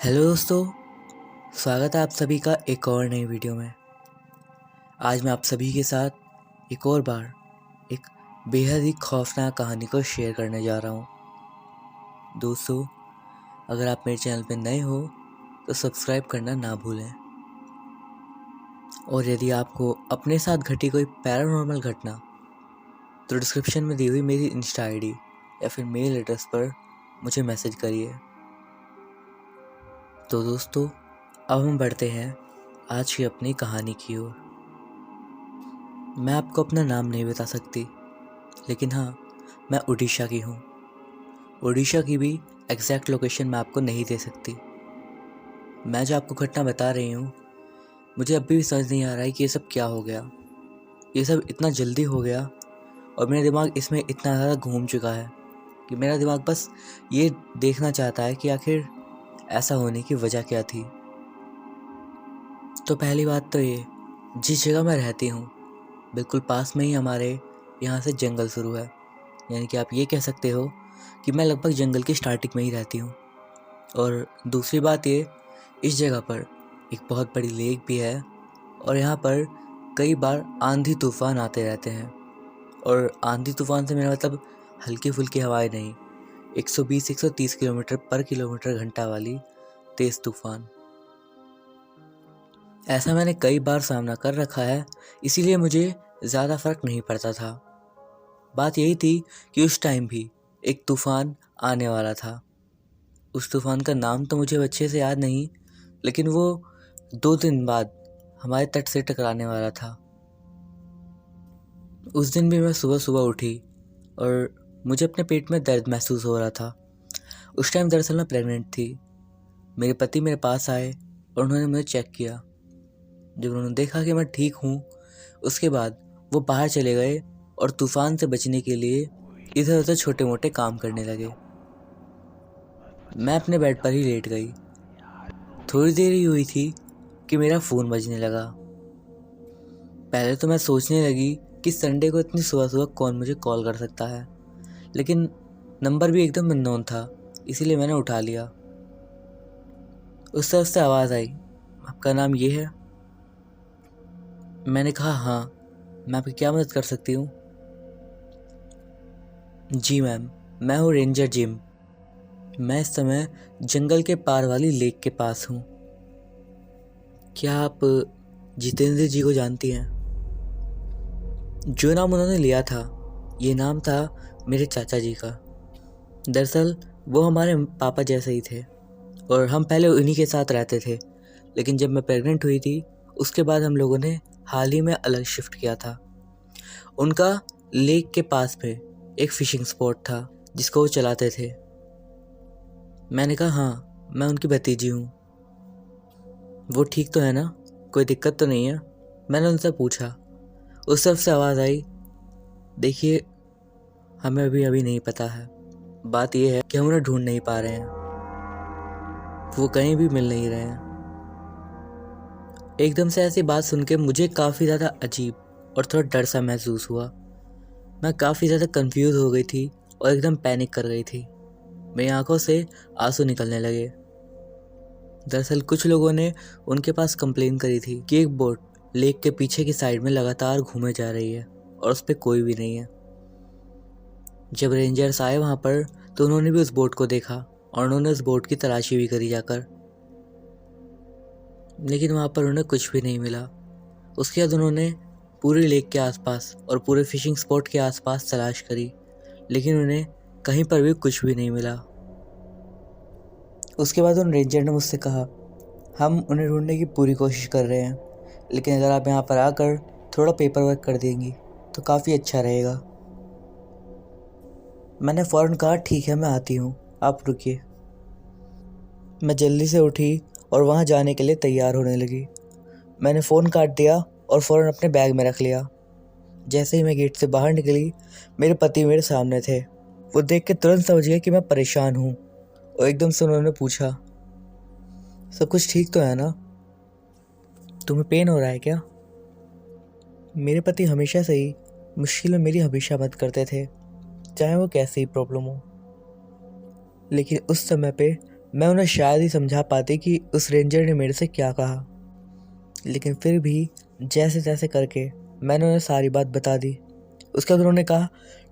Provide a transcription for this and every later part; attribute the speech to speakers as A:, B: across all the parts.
A: Hello दोस्तों, स्वागत है आप सभी का एक और नई वीडियो में। आज मैं आप सभी के साथ एक और बार एक बेहद ही खौफनाक कहानी को शेयर करने जा रहा हूँ। दोस्तों, अगर आप मेरे चैनल पर नए हो तो सब्सक्राइब करना ना भूलें। और यदि आपको अपने साथ घटी कोई पैरानॉर्मल घटना तो डिस्क्रिप्शन में दी हुई मेरी इंस्टा आईडी या फिर मेल एड्रेस पर मुझे मैसेज करिए। तो दोस्तों, अब हम बढ़ते हैं आज की अपनी कहानी की ओर। मैं आपको अपना नाम नहीं बता सकती, लेकिन हाँ, मैं उड़ीसा की हूँ। उड़ीसा की भी एग्जैक्ट लोकेशन मैं आपको नहीं दे सकती। मैं जो आपको घटना बता रही हूँ, मुझे अभी भी समझ नहीं आ रहा है कि ये सब क्या हो गया। ये सब इतना जल्दी हो गया और मेरा दिमाग इसमें इतना ज़्यादा घूम चुका है कि मेरा दिमाग बस ये देखना चाहता है कि आखिर ऐसा होने की वजह क्या थी। तो पहली बात तो ये, जिस जगह मैं रहती हूँ बिल्कुल पास में ही हमारे यहाँ से जंगल शुरू है। यानी कि आप ये कह सकते हो कि मैं लगभग जंगल की स्टार्टिंग में ही रहती हूँ। और दूसरी बात ये, इस जगह पर एक बहुत बड़ी लेक भी है और यहाँ पर कई बार आंधी तूफान आते रहते हैं। और आंधी तूफान से मेरा मतलब हल्की फुल्की हवाएं नहीं, 120-130 किलोमीटर पर किलोमीटर घंटा वाली तेज़ तूफान। ऐसा मैंने कई बार सामना कर रखा है, इसीलिए मुझे ज़्यादा फ़र्क नहीं पड़ता था। बात यही थी कि उस टाइम भी एक तूफ़ान आने वाला था। उस तूफ़ान का नाम तो मुझे अच्छे से याद नहीं, लेकिन वो 2 दिन बाद हमारे तट से टकराने वाला था। उस दिन भी मैं सुबह सुबह उठी और मुझे अपने पेट में दर्द महसूस हो रहा था। उस टाइम दरअसल मैं प्रेग्नेंट थी। मेरे पति मेरे पास आए और उन्होंने मुझे चेक किया। जब उन्होंने देखा कि मैं ठीक हूँ, उसके बाद वो बाहर चले गए और तूफान से बचने के लिए इधर उधर छोटे मोटे काम करने लगे। मैं अपने बेड पर ही लेट गई। थोड़ी देर ही हुई थी कि मेरा फ़ोन बजने लगा। पहले तो मैं सोचने लगी कि संडे को इतनी सुबह सुबह कौन मुझे कॉल कर सकता है, लेकिन नंबर भी एकदम अननोन था, इसीलिए मैंने उठा लिया। उस तरफ से आवाज़ आई, आपका नाम ये है? मैंने कहा हाँ, मैं आपकी क्या मदद कर सकती हूँ? जी मैम, मैं हूँ रेंजर जिम। मैं इस समय जंगल के पार वाली लेक के पास हूँ। क्या आप जितेंद्र जी को जानती हैं? जो नाम उन्होंने लिया था, ये नाम था मेरे चाचा जी का। दरअसल वो हमारे पापा जैसे ही थे और हम पहले उन्हीं के साथ रहते थे, लेकिन जब मैं प्रेग्नेंट हुई थी उसके बाद हम लोगों ने हाल ही में अलग शिफ्ट किया था। उनका लेक के पास में एक फिशिंग स्पॉट था जिसको वो चलाते थे। मैंने कहा हाँ, मैं उनकी भतीजी हूँ। वो ठीक तो है ना, कोई दिक्कत तो नहीं है? मैंने उनसे पूछा। उस तरफ से आवाज़ आई, देखिए हमें अभी अभी नहीं पता है। बात यह है कि हम उन्हें ढूंढ नहीं पा रहे हैं, वो कहीं भी मिल नहीं रहे हैं। एकदम से ऐसी बात सुन के मुझे काफ़ी ज़्यादा अजीब और थोड़ा डर सा महसूस हुआ। मैं काफ़ी ज़्यादा कंफ्यूज हो गई थी और एकदम पैनिक कर गई थी। मेरी आंखों से आंसू निकलने लगे। दरअसल कुछ लोगों ने उनके पास कंप्लेन करी थी कि एक बोट लेक के पीछे की साइड में लगातार घूमे जा रही है और उस पर कोई भी नहीं है। जब रेंजर्स आए वहाँ पर तो उन्होंने भी उस बोट को देखा और उन्होंने उस बोट की तलाशी भी करी जाकर, लेकिन वहाँ पर उन्हें कुछ भी नहीं मिला। उसके बाद उन्होंने पूरे लेक के आसपास और पूरे फिशिंग स्पॉट के आसपास तलाश करी, लेकिन उन्हें कहीं पर भी कुछ भी नहीं मिला। उसके बाद उन रेंजर ने मुझसे कहा, हम उन्हें ढूंढने की पूरी कोशिश कर रहे हैं, लेकिन अगर आप यहाँ पर आकर थोड़ा पेपर वर्क कर देंगी तो काफ़ी अच्छा रहेगा। मैंने फ़ौरन कहा ठीक है, मैं आती हूँ, आप रुकिए। मैं जल्दी से उठी और वहाँ जाने के लिए तैयार होने लगी। मैंने फ़ोन काट दिया और फ़ौरन अपने बैग में रख लिया। जैसे ही मैं गेट से बाहर निकली, मेरे पति मेरे सामने थे। वो देख के तुरंत समझ गए कि मैं परेशान हूँ और एकदम से उन्होंने पूछा, सब कुछ ठीक तो है ना? तुम्हें पेन हो रहा है क्या? मेरे पति हमेशा से ही मुश्किल में मेरी हमेशा मदद करते थे, चाहे वो कैसी ही प्रॉब्लम हो। लेकिन उस समय पे मैं उन्हें शायद ही समझा पाती कि उस रेंजर ने मेरे से क्या कहा, लेकिन फिर भी जैसे तैसे करके मैंने उन्हें सारी बात बता दी। उसके बाद उन्होंने कहा,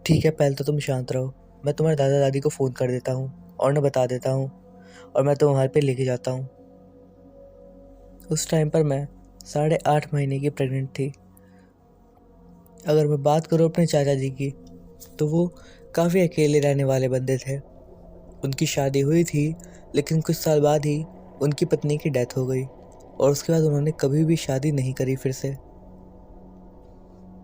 A: ठीक है, पहले तो तुम शांत रहो, मैं तुम्हारे दादा दादी को फ़ोन कर देता हूँ और उन्हें बता देता हूँ और मैं तुम्हें वहाँ पे लेके जाता हूँ। उस टाइम पर मैं 8.5 महीने की प्रेग्नेंट थी। अगर मैं बात करूँ अपने चाचा जी की, तो वो काफ़ी अकेले रहने वाले बंदे थे। उनकी शादी हुई थी, लेकिन कुछ साल बाद ही उनकी पत्नी की डेथ हो गई और उसके बाद उन्होंने कभी भी शादी नहीं करी फिर से।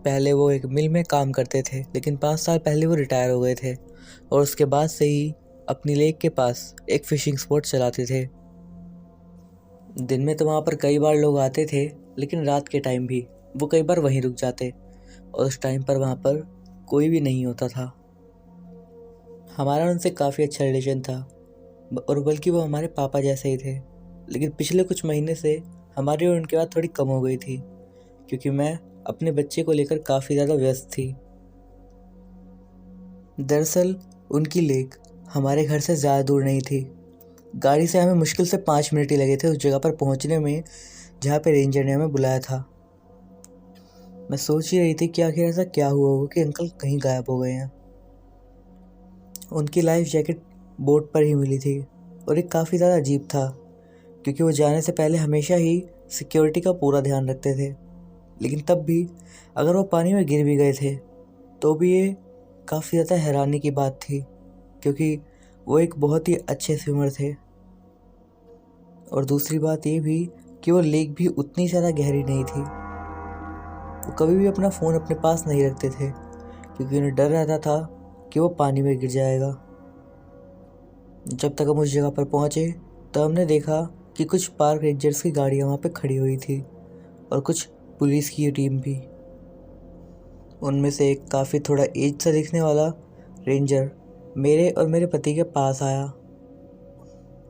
A: पहले वो एक मिल में काम करते थे, लेकिन 5 साल पहले वो रिटायर हो गए थे और उसके बाद से ही अपनी लेक के पास एक फिशिंग स्पॉट चलाते थे। दिन में तो वहाँ पर कई बार लोग आते थे, लेकिन रात के टाइम भी वो कई बार वहीं रुक जाते और उस टाइम पर वहाँ पर कोई भी नहीं होता था। हमारा उनसे काफ़ी अच्छा रिलेशन था और बल्कि वो हमारे पापा जैसे ही थे। लेकिन पिछले कुछ महीने से हमारी और उनके बात थोड़ी कम हो गई थी, क्योंकि मैं अपने बच्चे को लेकर काफ़ी ज़्यादा व्यस्त थी। दरअसल उनकी लेक हमारे घर से ज़्यादा दूर नहीं थी। गाड़ी से हमें मुश्किल से 5 मिनट ही लगे थे उस जगह पर पहुंचने में जहाँ पे रेंजर ने हमें बुलाया था। मैं सोच ही रही थी कि आखिर ऐसा क्या हुआ होगा कि अंकल कहीं गायब हो गए हैं। उनकी लाइफ जैकेट बोट पर ही मिली थी और ये काफ़ी ज़्यादा अजीब था, क्योंकि वो जाने से पहले हमेशा ही सिक्योरिटी का पूरा ध्यान रखते थे। लेकिन तब भी अगर वो पानी में गिर भी गए थे तो भी ये काफ़ी ज़्यादा हैरानी की बात थी, क्योंकि वो एक बहुत ही अच्छे स्विमर थे। और दूसरी बात ये भी कि वो लेक भी उतनी ज़्यादा गहरी नहीं थी। वो कभी भी अपना फ़ोन अपने पास नहीं रखते थे, क्योंकि उन्हें डर रहता था कि वो पानी में गिर जाएगा। जब तक हम उस जगह पर पहुँचे तब हमने देखा कि कुछ पार्क रेंजर्स की गाड़ियाँ वहाँ पे खड़ी हुई थी और कुछ पुलिस की टीम भी। उनमें से एक काफ़ी थोड़ा एज सा दिखने वाला रेंजर मेरे और मेरे पति के पास आया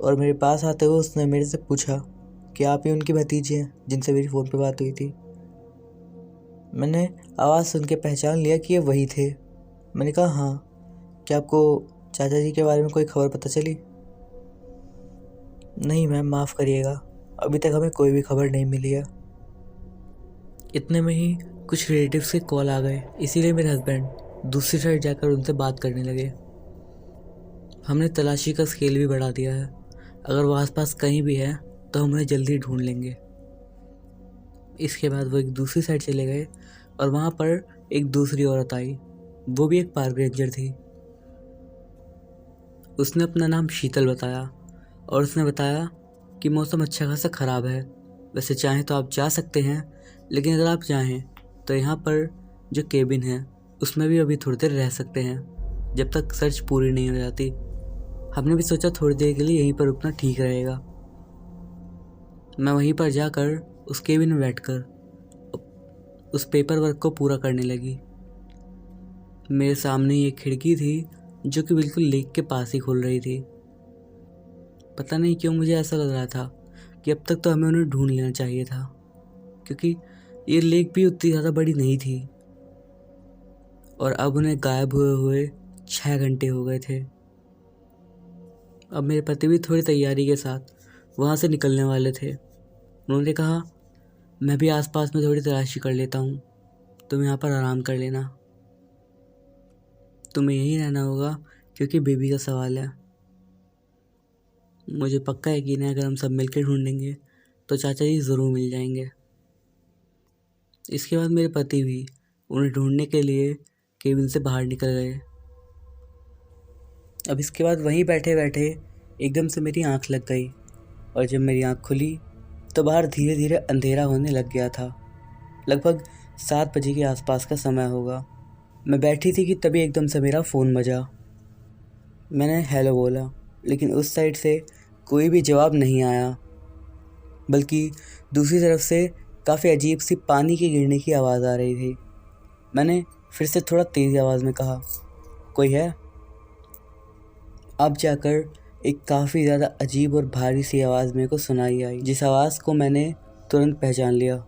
A: और मेरे पास आते हुए उसने मेरे से पूछा कि आप ही उनकी भतीजी हैं जिनसे मेरी फ़ोन पे बात हुई थी। मैंने आवाज़ सुन के पहचान लिया कि ये वही थे। मैंने कहा, हाँ, क्या आपको चाचा जी के बारे में कोई खबर पता चली? नहीं मैम, माफ़ करिएगा, अभी तक हमें कोई भी खबर नहीं मिली है। इतने में ही कुछ रिलेटिव्स के कॉल आ गए, इसीलिए मेरे हस्बैंड दूसरी साइड जाकर उनसे बात करने लगे। हमने तलाशी का स्केल भी बढ़ा दिया है, अगर वो आसपास कहीं भी है तो हम उन्हें जल्दी ढूंढ लेंगे। इसके बाद वो एक दूसरी साइड चले गए और वहाँ पर एक दूसरी औरत आई, वो भी एक पार्क रेंजर थी। उसने अपना नाम शीतल बताया और उसने बताया कि मौसम अच्छा खासा ख़राब है, वैसे चाहें तो आप जा सकते हैं, लेकिन अगर आप चाहें तो यहाँ पर जो केबिन है उसमें भी अभी थोड़ी देर रह सकते हैं, जब तक सर्च पूरी नहीं हो जाती। हमने भी सोचा थोड़ी देर के लिए यहीं पर रुकना ठीक रहेगा। मैं वहीं पर जाकर उस केबिन में बैठकर उस पेपर वर्क को पूरा करने लगी। मेरे सामने ये खिड़की थी जो कि बिल्कुल लेक के पास ही खुल रही थी। पता नहीं क्यों मुझे ऐसा लग रहा था कि अब तक तो हमें उन्हें ढूंढ लेना चाहिए था, क्योंकि ये लेक भी उतनी ज़्यादा बड़ी नहीं थी और अब उन्हें गायब हुए हुए 6 घंटे हो गए थे। अब मेरे पति भी थोड़ी तैयारी के साथ वहाँ से निकलने वाले थे। उन्होंने कहा, मैं भी आसपास में थोड़ी तलाशी कर लेता हूँ, तुम यहाँ पर आराम कर लेना, तुम्हें यहीं रहना होगा क्योंकि बेबी का सवाल है। मुझे पक्का यकीन है अगर हम सब मिलकर ढूंढेंगे तो चाचा जी ज़रूर मिल जाएंगे। इसके बाद मेरे पति भी उन्हें ढूंढने के लिए केबिन से बाहर निकल गए। अब इसके बाद वहीं बैठे बैठे एकदम से मेरी आंख लग गई और जब मेरी आंख खुली तो बाहर धीरे धीरे अंधेरा होने लग गया था। लगभग 7 बजे के आसपास का समय होगा। मैं बैठी थी कि तभी एकदम से मेरा फ़ोन बजा। मैंने हेलो बोला, लेकिन उस साइड से कोई भी जवाब नहीं आया, बल्कि दूसरी तरफ से काफ़ी अजीब सी पानी के गिरने की आवाज़ आ रही थी। मैंने फिर से थोड़ा तेज़ आवाज़ में कहा, कोई है? अब जाकर एक काफ़ी ज़्यादा अजीब और भारी सी आवाज़ मेरे को सुनाई आई, जिस आवाज़ को मैंने तुरंत पहचान लिया।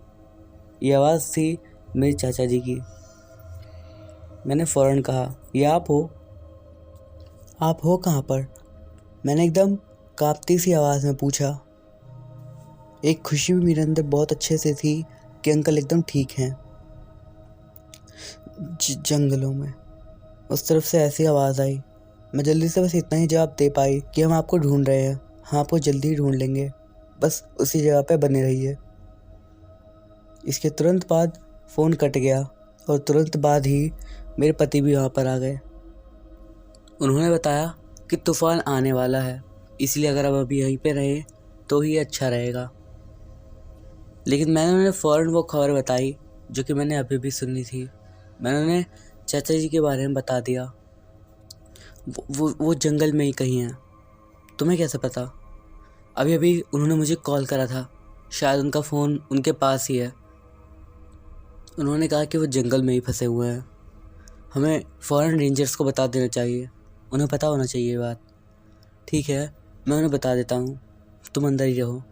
A: ये आवाज़ थी मेरे चाचा जी की। मैंने फ़ौरन कहा, ये आप हो? आप हो कहाँ पर? मैंने एकदम
B: काँपती सी आवाज़ में पूछा। एक खुशी भी मेरे अंदर बहुत अच्छे से थी कि अंकल एकदम ठीक हैं। जंगलों में उस तरफ से ऐसी आवाज़ आई। मैं जल्दी से बस इतना ही जवाब दे पाई कि हम आपको ढूंढ रहे हैं, हम आपको जल्दी ही ढूंढ लेंगे, बस उसी जगह पे बने रहिए। इसके तुरंत बाद फ़ोन कट गया और तुरंत बाद ही मेरे पति भी वहाँ पर आ गए। उन्होंने बताया कि तूफ़ान आने वाला है, इसलिए अगर आप अभी यहीं पे रहें तो ही अच्छा रहेगा। लेकिन मैंने उन्हें फ़ौरन वो खबर बताई जो कि मैंने अभी भी सुनी थी। मैंने उन्हें चाचा जी के बारे में बता दिया। वो जंगल में ही कहीं हैं। तुम्हें कैसे पता? अभी अभी उन्होंने मुझे कॉल करा था, शायद उनका फ़ोन उनके पास ही है। उन्होंने कहा कि वो जंगल में ही फंसे हुए हैं, हमें फ़ौरन रेंजर्स को बता देना चाहिए, उन्हें पता होना चाहिए ये बात। ठीक है, मैं उन्हें बता देता हूँ, तुम अंदर ही रहो।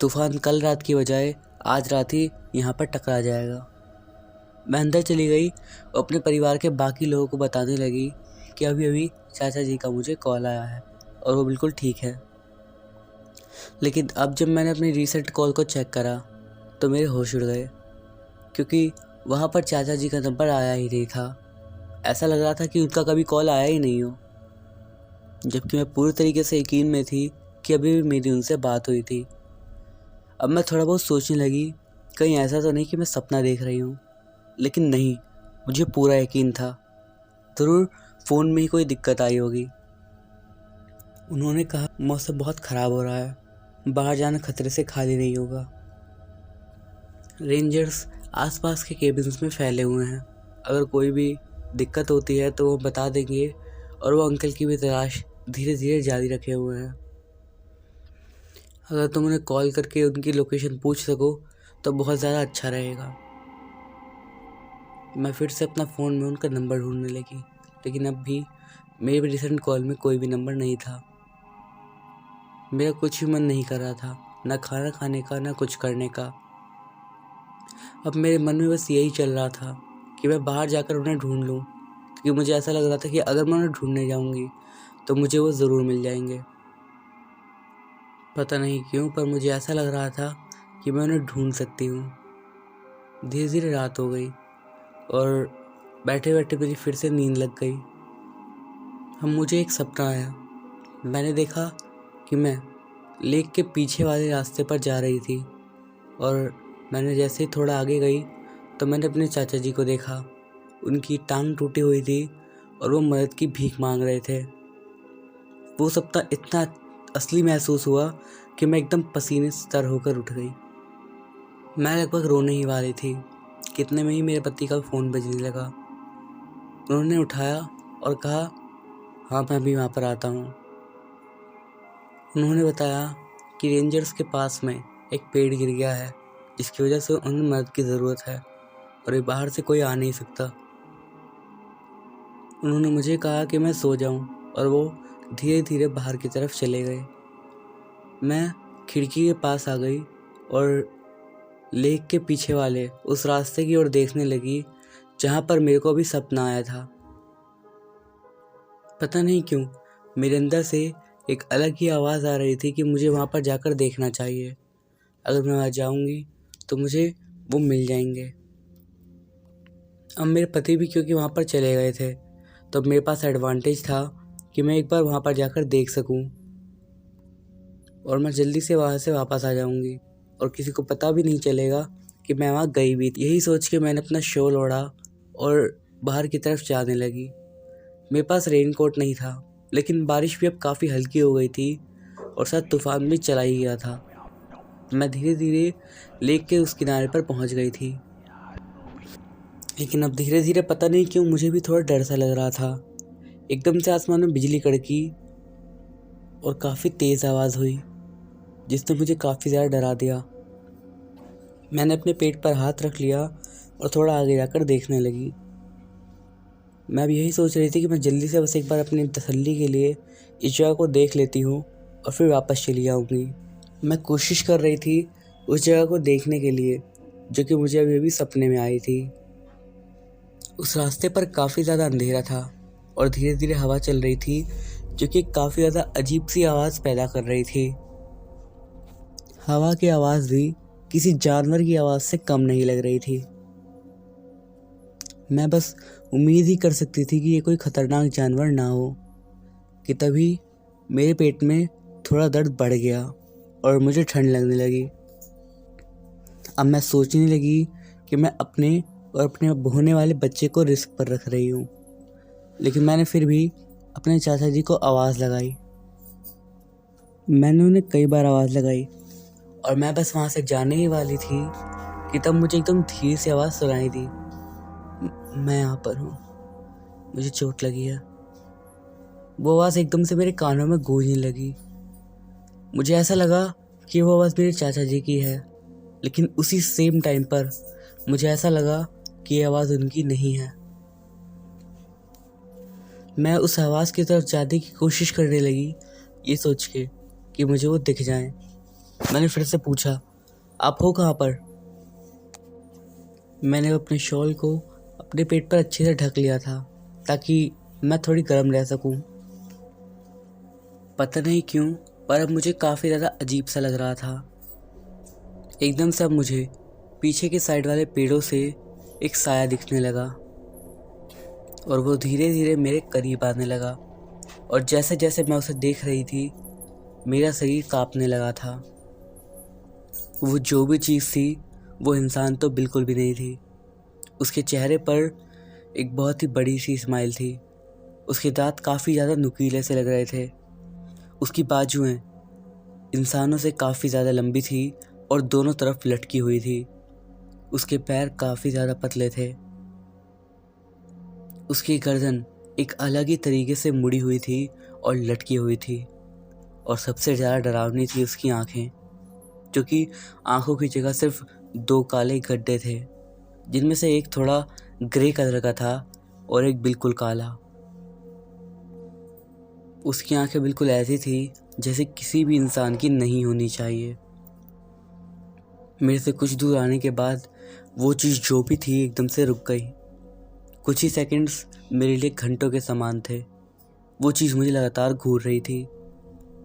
B: तूफ़ान कल रात की बजाय आज रात ही यहाँ पर टकरा जाएगा। मैं अंदर चली गई और अपने परिवार के बाकी लोगों को बताने लगी कि अभी अभी चाचा जी का मुझे कॉल आया है और वो बिल्कुल ठीक है। लेकिन अब जब मैंने अपनी रीसेंट कॉल को चेक करा तो मेरे होश उड़ गए, क्योंकि वहाँ पर चाचा जी का नंबर आया ही नहीं था। ऐसा लग रहा था कि उनका कभी कॉल आया ही नहीं हो, जबकि मैं पूरी तरीके से यकीन में थी कि अभी भी मेरी उनसे बात हुई थी। अब मैं थोड़ा बहुत सोचने लगी, कहीं ऐसा तो नहीं कि मैं सपना देख रही हूँ। लेकिन नहीं, मुझे पूरा यकीन था, ज़रूर फ़ोन में ही कोई दिक्कत आई होगी। उन्होंने कहा मौसम बहुत ख़राब हो रहा है, बाहर जाना खतरे से खाली नहीं होगा। रेंजर्स आसपास के केबिन्स में फैले हुए हैं, अगर कोई भी दिक्कत होती है तो वो बता देंगे, और वो अंकल की भी तलाश धीरे धीरे जारी रखे हुए हैं। अगर तुम उन्हें कॉल करके उनकी लोकेशन पूछ सको तो बहुत ज़्यादा अच्छा रहेगा। मैं फिर से अपना फ़ोन में उनका नंबर ढूंढने लगी, लेकिन अब भी मेरे रिसेंट कॉल में कोई भी नंबर नहीं था। मेरा कुछ भी मन नहीं कर रहा था, ना खाना खाने का ना कुछ करने का। अब मेरे मन में बस यही चल रहा था कि मैं बाहर जाकर उन्हें ढूंढ लूँ, क्योंकि मुझे ऐसा लग रहा था कि अगर मैं उन्हें ढूंढने जाऊँगी तो मुझे वो ज़रूर मिल जाएंगे। पता नहीं क्यों, पर मुझे ऐसा लग रहा था कि मैं उन्हें ढूंढ सकती हूँ। धीरे धीरे रात हो गई और बैठे बैठे मेरी फिर से नींद लग गई। मुझे एक सपना आया। मैंने देखा कि मैं लेक के पीछे वाले रास्ते पर जा रही थी, और मैंने जैसे ही थोड़ा आगे गई तो मैंने अपने चाचा जी को देखा। उनकी टांग टूटी हुई थी और वो मदद की भीख मांग रहे थे। वो सपना इतना असली महसूस हुआ कि मैं एकदम पसीने से तर होकर उठ गई। मैं लगभग रोने ही वाली थी, कितने में ही मेरे पति का फ़ोन बजने लगा। उन्होंने उठाया और कहा, हाँ मैं भी वहाँ पर आता हूँ। उन्होंने बताया कि रेंजर्स के पास में एक पेड़ गिर गया है, जिसकी वजह से उन्हें मदद की ज़रूरत है और ये बाहर से कोई आ नहीं सकता। उन्होंने मुझे कहा कि मैं सो जाऊं, और वो धीरे धीरे बाहर की तरफ चले गए। मैं खिड़की के पास आ गई और लेक के पीछे वाले उस रास्ते की ओर देखने लगी जहाँ पर मेरे को अभी सपना आया था। पता नहीं क्यों मेरे अंदर से एक अलग ही आवाज़ आ रही थी कि मुझे वहाँ पर जाकर देखना चाहिए। अगर मैं वहाँ जाऊँगी तो मुझे वो मिल जाएंगे। अब मेरे पति भी क्योंकि वहाँ पर चले गए थे, तो मेरे पास एडवांटेज था कि मैं एक बार वहाँ पर जाकर देख सकूँ, और मैं जल्दी से वहाँ से वापस आ जाऊँगी और किसी को पता भी नहीं चलेगा कि मैं वहाँ गई भी थी। यही सोच के मैंने अपना शॉल ओढ़ा और बाहर की तरफ जाने लगी। मेरे पास रेनकोट नहीं था, लेकिन बारिश भी अब काफ़ी हल्की हो गई थी और शायद तूफ़ान भी चला ही गया था। मैं धीरे धीरे लेक के उस किनारे पर पहुँच गई थी, लेकिन अब धीरे धीरे पता नहीं क्यों मुझे भी थोड़ा डर सा लग रहा था। एकदम से आसमान में बिजली कड़की और काफ़ी तेज़ आवाज़ हुई, जिसने मुझे काफ़ी ज़्यादा डरा दिया। मैंने अपने पेट पर हाथ रख लिया और थोड़ा आगे जाकर देखने लगी। मैं अब यही सोच रही थी कि मैं जल्दी से बस एक बार अपनी तसल्ली के लिए इस जगह को देख लेती हूँ और फिर वापस चली आऊँगी। मैं कोशिश कर रही थी उस जगह को देखने के लिए जो कि मुझे अभी अभी सपने में आई थी। उस रास्ते पर काफ़ी ज़्यादा अंधेरा था और धीरे धीरे हवा चल रही थी जो कि काफ़ी ज़्यादा अजीब सी आवाज़ पैदा कर रही थी। हवा की आवाज़ भी किसी जानवर की आवाज़ से कम नहीं लग रही थी। मैं बस उम्मीद ही कर सकती थी कि ये कोई ख़तरनाक जानवर ना हो कि तभी मेरे पेट में थोड़ा दर्द बढ़ गया और मुझे ठंड लगने लगी। अब मैं सोचने लगी कि मैं अपने और अपने होने वाले बच्चे को रिस्क पर रख रही हूँ, लेकिन मैंने फिर भी अपने चाचा जी को आवाज़ लगाई। मैंने उन्हें कई बार आवाज़ लगाई और मैं बस वहाँ से जाने ही वाली थी कि तब मुझे एकदम धीरे से आवाज़ सुनाई दी, मैं यहाँ पर हूँ, मुझे चोट लगी है। वो आवाज़ एकदम से मेरे कानों में गूंजने लगी। मुझे ऐसा लगा कि वो आवाज़ मेरे चाचा जी की है, लेकिन उसी सेम टाइम पर मुझे ऐसा लगा कि ये आवाज़ उनकी नहीं है। मैं उस आवाज़ की तरफ जाने की कोशिश करने लगी, ये सोच के कि मुझे वो दिख जाए। मैंने फिर से पूछा, आप हो कहाँ पर? मैंने अपने शॉल को अपने पेट पर अच्छे से ढक लिया था ताकि मैं थोड़ी गर्म रह सकूं। पता नहीं क्यों, पर अब मुझे काफ़ी ज़्यादा अजीब सा लग रहा था। एकदम से अब मुझे पीछे के साइड वाले पेड़ों से एक साया दिखने लगा और वो धीरे धीरे मेरे करीब आने लगा, और जैसे जैसे मैं उसे देख रही थी मेरा शरीर कांपने लगा था। वो जो भी चीज़ थी वो इंसान तो बिल्कुल भी नहीं थी। उसके चेहरे पर एक बहुत ही बड़ी सी स्माइल थी। उसके दांत काफ़ी ज़्यादा नुकीले से लग रहे थे। उसकी बाजुएं इंसानों से काफ़ी ज़्यादा लंबी थी और दोनों तरफ लटकी हुई थी। उसके पैर काफ़ी ज़्यादा पतले थे। उसकी गर्दन एक अलग ही तरीके से मुड़ी हुई थी और लटकी हुई थी, और सबसे ज़्यादा डरावनी थी उसकी आंखें, जो कि आंखों की जगह सिर्फ 2 काले गड्ढे थे, जिनमें से एक थोड़ा ग्रे कलर का था और एक बिल्कुल काला। उसकी आंखें बिल्कुल ऐसी थी जैसे किसी भी इंसान की नहीं होनी चाहिए। मेरे से कुछ दूर आने के बाद वो चीज़ जो भी थी एकदम से रुक गई। कुछ ही सेकंड्स मेरे लिए घंटों के समान थे। वो चीज़ मुझे लगातार घूर रही थी।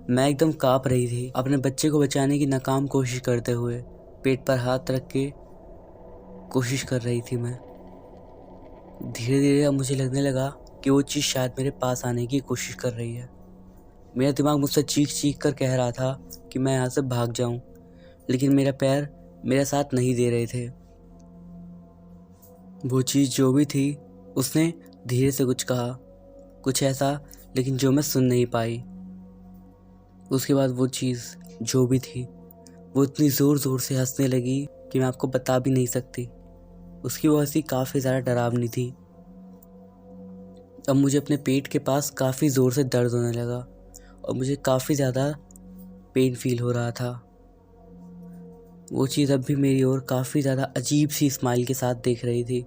B: मैं एकदम काँप रही थी, अपने बच्चे को बचाने की नाकाम कोशिश करते हुए पेट पर हाथ रख के कोशिश कर रही थी मैं। धीरे धीरे अब मुझे लगने लगा कि वो चीज़ शायद मेरे पास आने की कोशिश कर रही है। मेरा दिमाग मुझसे चीख चीख कर कह रहा था कि मैं यहाँ से भाग जाऊँ, लेकिन मेरा पैर मेरा साथ नहीं दे रहे थे। वो चीज़ जो भी थी उसने धीरे से कुछ कहा, कुछ ऐसा लेकिन जो मैं सुन नहीं पाई। उसके बाद वो चीज़ जो भी थी वो इतनी ज़ोर ज़ोर से हंसने लगी कि मैं आपको बता भी नहीं सकती। उसकी वो हंसी काफ़ी ज़्यादा डरावनी थी। अब मुझे अपने पेट के पास काफ़ी ज़ोर से दर्द होने लगा और मुझे काफ़ी ज़्यादा पेन फील हो रहा था। वो चीज़ अब भी मेरी ओर काफ़ी ज़्यादा अजीब सी स्माइल के साथ देख रही थी।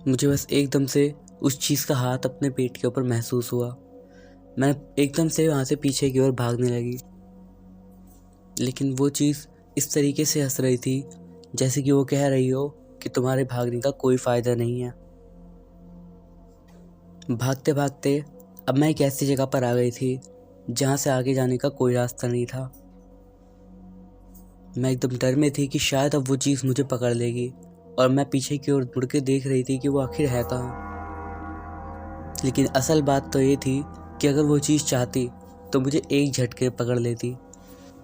B: मुझे बस एकदम से उस चीज़ का हाथ अपने पेट के ऊपर महसूस हुआ। मैं एकदम से वहाँ से पीछे की ओर भागने लगी, लेकिन वो चीज़ इस तरीके से हंस रही थी जैसे कि वो कह रही हो कि तुम्हारे भागने का कोई फ़ायदा नहीं है। भागते भागते अब मैं एक ऐसी जगह पर आ गई थी जहाँ से आगे जाने का कोई रास्ता नहीं था। मैं एकदम डर में थी कि शायद अब वो चीज़ मुझे पकड़ लेगी, और मैं पीछे की ओर मुड़ के देख रही थी कि वो आखिर है कहाँ। लेकिन असल बात तो ये थी कि अगर वो चीज़ चाहती तो मुझे एक झटके पकड़ लेती।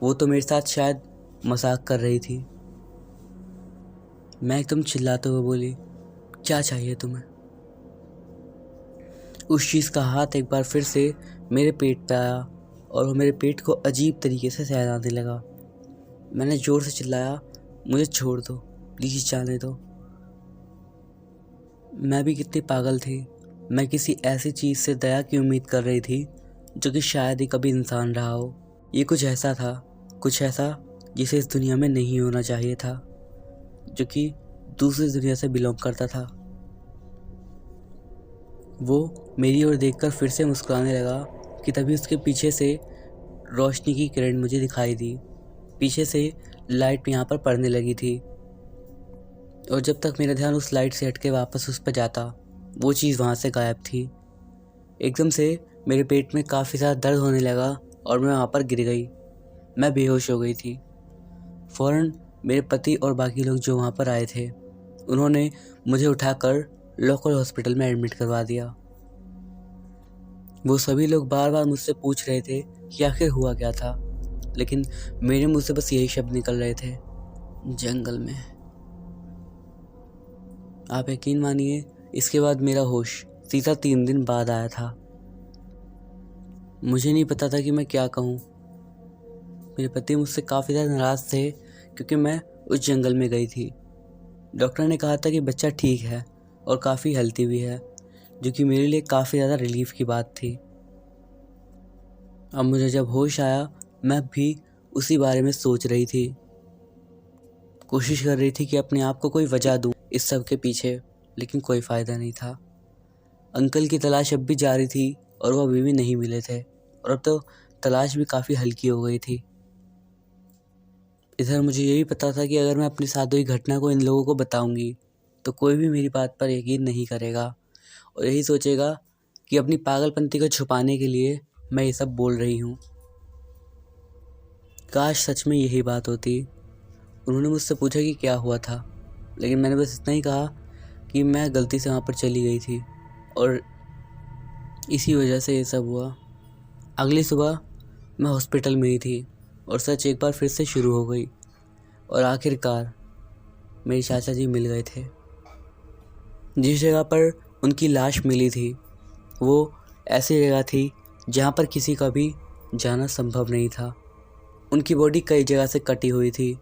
B: वो तो मेरे साथ शायद मजाक कर रही थी। मैं एकदम चिल्लाते हुए बोली, क्या चाहिए तुम्हें? उस चीज़ का हाथ एक बार फिर से मेरे पेट पे आया और वो मेरे पेट को अजीब तरीके से सहलाने लगा। मैंने ज़ोर से चिल्लाया, मुझे छोड़ दो, प्लीज़ जाने दो। मैं भी कितनी पागल थी। मैं किसी ऐसी चीज़ से दया की उम्मीद कर रही थी जो कि शायद ही कभी इंसान रहा हो। ये कुछ ऐसा था, कुछ ऐसा जिसे इस दुनिया में नहीं होना चाहिए था, जो कि दूसरी दुनिया से बिलोंग करता था। वो मेरी ओर देखकर फिर से मुस्कुराने लगा कि तभी उसके पीछे से रोशनी की किरण मुझे दिखाई दी। पीछे से लाइट यहाँ पर पड़ने लगी थी, और जब तक मेरा ध्यान उस लाइट से हट के वापस उस पर जाता वो चीज़ वहाँ से गायब थी। एकदम से मेरे पेट में काफ़ी ज़्यादा दर्द होने लगा और मैं वहाँ पर गिर गई। मैं बेहोश हो गई थी। फ़ौरन मेरे पति और बाकी लोग जो वहाँ पर आए थे, उन्होंने मुझे उठाकर लोकल हॉस्पिटल में एडमिट करवा दिया। वो सभी लोग बार बार मुझसे पूछ रहे थे कि आखिर हुआ क्या था, लेकिन मेरे मुंह से बस यही शब्द निकल रहे थे, जंगल में। आप यकीन मानिए, इसके बाद मेरा होश सीधा 3 दिन बाद आया था। मुझे नहीं पता था कि मैं क्या कहूँ। मेरे पति मुझसे काफ़ी ज़्यादा नाराज़ थे क्योंकि मैं उस जंगल में गई थी। डॉक्टर ने कहा था कि बच्चा ठीक है और काफ़ी हेल्थी भी है, जो कि मेरे लिए काफ़ी ज़्यादा रिलीफ की बात थी। अब मुझे जब होश आया, मैं भी उसी बारे में सोच रही थी, कोशिश कर रही थी कि अपने आप को कोई वजह दूँ इस सब के पीछे, लेकिन कोई फ़ायदा नहीं था। अंकल की तलाश अब भी जारी थी और वो अभी भी नहीं मिले थे, और अब तो तलाश भी काफ़ी हल्की हो गई थी। इधर मुझे यही पता था कि अगर मैं अपने साथ हुई घटना को इन लोगों को बताऊंगी तो कोई भी मेरी बात पर यकीन नहीं करेगा और यही सोचेगा कि अपनी पागलपंती को छुपाने के लिए मैं ये सब बोल रही हूँ। काश सच में यही बात होती। उन्होंने मुझसे पूछा कि क्या हुआ था, लेकिन मैंने बस इतना ही कहा कि मैं गलती से वहाँ पर चली गई थी और इसी वजह से ये सब हुआ। अगली सुबह मैं हॉस्पिटल में ही थी और सच एक बार फिर से शुरू हो गई और आखिरकार मेरे चाचा जी मिल गए थे। जिस जगह पर उनकी लाश मिली थी वो ऐसी जगह थी जहाँ पर किसी का भी जाना संभव नहीं था। उनकी बॉडी कई जगह से कटी हुई थी।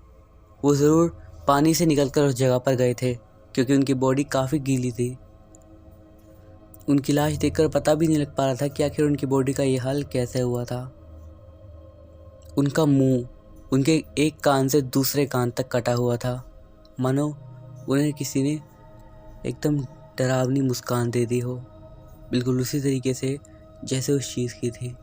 B: वो ज़रूर पानी से निकलकर उस जगह पर गए थे क्योंकि उनकी बॉडी काफ़ी गीली थी। उनकी लाश देखकर पता भी नहीं लग पा रहा था कि आखिर उनकी बॉडी का ये हाल कैसे हुआ था। उनका मुंह उनके एक कान से दूसरे कान तक कटा हुआ था, मानो उन्हें किसी ने एकदम डरावनी मुस्कान दे दी हो, बिल्कुल उसी तरीके से जैसे उस चीज़ की थी।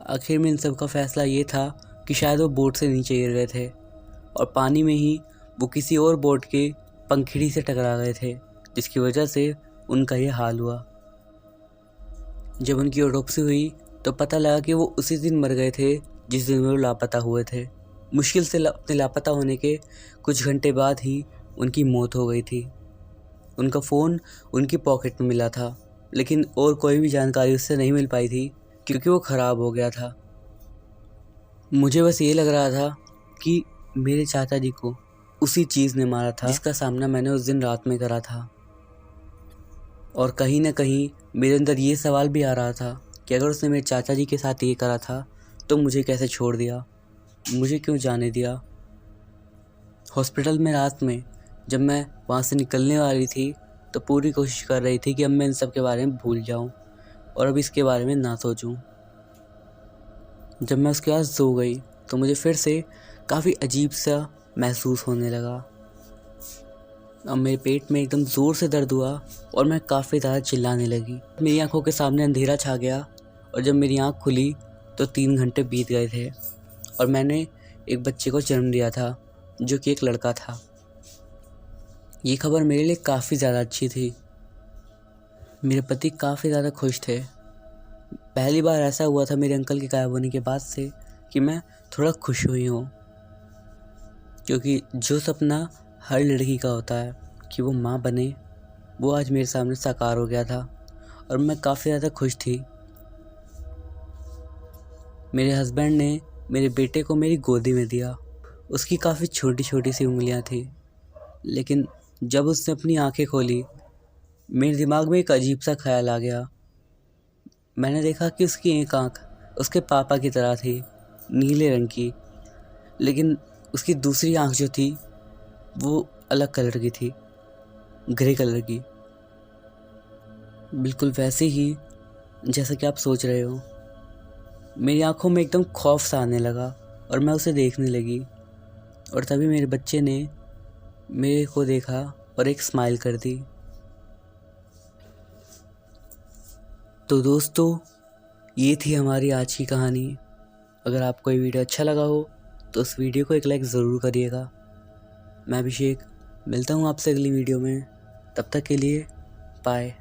B: आखिर में इन सब का फैसला ये था कि शायद वो बोट से नीचे गिर गए थे और पानी में ही वो किसी और बोट के पंखुड़ी से टकरा गए थे, जिसकी वजह से उनका ये हाल हुआ। जब उनकी ऑटोप्सी हुई तो पता लगा कि वो उसी दिन मर गए थे जिस दिन वो लापता हुए थे। मुश्किल से अपने लापता होने के कुछ घंटे बाद ही उनकी मौत हो गई थी। उनका फ़ोन उनकी पॉकेट में मिला था, लेकिन और कोई भी जानकारी उससे नहीं मिल पाई थी क्योंकि वो ख़राब हो गया था। मुझे बस ये लग रहा था कि मेरे चाचा जी को उसी चीज़ ने मारा था जिसका सामना मैंने उस दिन रात में करा था। और कहीं ना कहीं मेरे अंदर ये सवाल भी आ रहा था कि अगर उसने मेरे चाचा जी के साथ ये करा था तो मुझे कैसे छोड़ दिया, मुझे क्यों जाने दिया। हॉस्पिटल में रात में जब मैं वहाँ से निकलने वाली थी तो पूरी कोशिश कर रही थी कि अब मैं इन सब के बारे में भूल जाऊँ और अब इसके बारे में ना सोचूं। जब मैं उसके पास सो गई तो मुझे फिर से काफ़ी अजीब सा महसूस होने लगा। अब मेरे पेट में एकदम ज़ोर से दर्द हुआ और मैं काफ़ी ज़्यादा चिल्लाने लगी। मेरी आंखों के सामने अंधेरा छा गया और जब मेरी आंख खुली तो 3 घंटे बीत गए थे और मैंने एक बच्चे को जन्म दिया था जो कि एक लड़का था। ये खबर मेरे लिए काफ़ी ज़्यादा अच्छी थी। मेरे पति काफ़ी ज़्यादा खुश थे। पहली बार ऐसा हुआ था मेरे अंकल के गायब होने के बाद से कि मैं थोड़ा खुश हुई हूँ, क्योंकि जो सपना हर लड़की का होता है कि वो माँ बने, वो आज मेरे सामने साकार हो गया था और मैं काफ़ी ज़्यादा खुश थी। मेरे हस्बैंड ने मेरे बेटे को मेरी गोदी में दिया। उसकी काफ़ी छोटी छोटी सी उंगलियां थी, लेकिन जब उसने अपनी आंखें खोली मेरे दिमाग में एक अजीब सा ख्याल आ गया। मैंने देखा कि उसकी एक आंख उसके पापा की तरह थी, नीले रंग की, लेकिन उसकी दूसरी आंख जो थी वो अलग कलर की थी, ग्रे कलर की, बिल्कुल वैसे ही जैसा कि आप सोच रहे हो। मेरी आंखों में एकदम खौफ सा आने लगा और मैं उसे देखने लगी और तभी मेरे बच्चे ने मेरे को देखा और एक स्माइल कर दी। तो दोस्तों, ये थी हमारी आज की कहानी। अगर आपको ये वीडियो अच्छा लगा हो तो उस वीडियो को एक लाइक ज़रूर करिएगा। मैं अभिषेक मिलता हूँ आपसे अगली वीडियो में। तब तक के लिए बाय।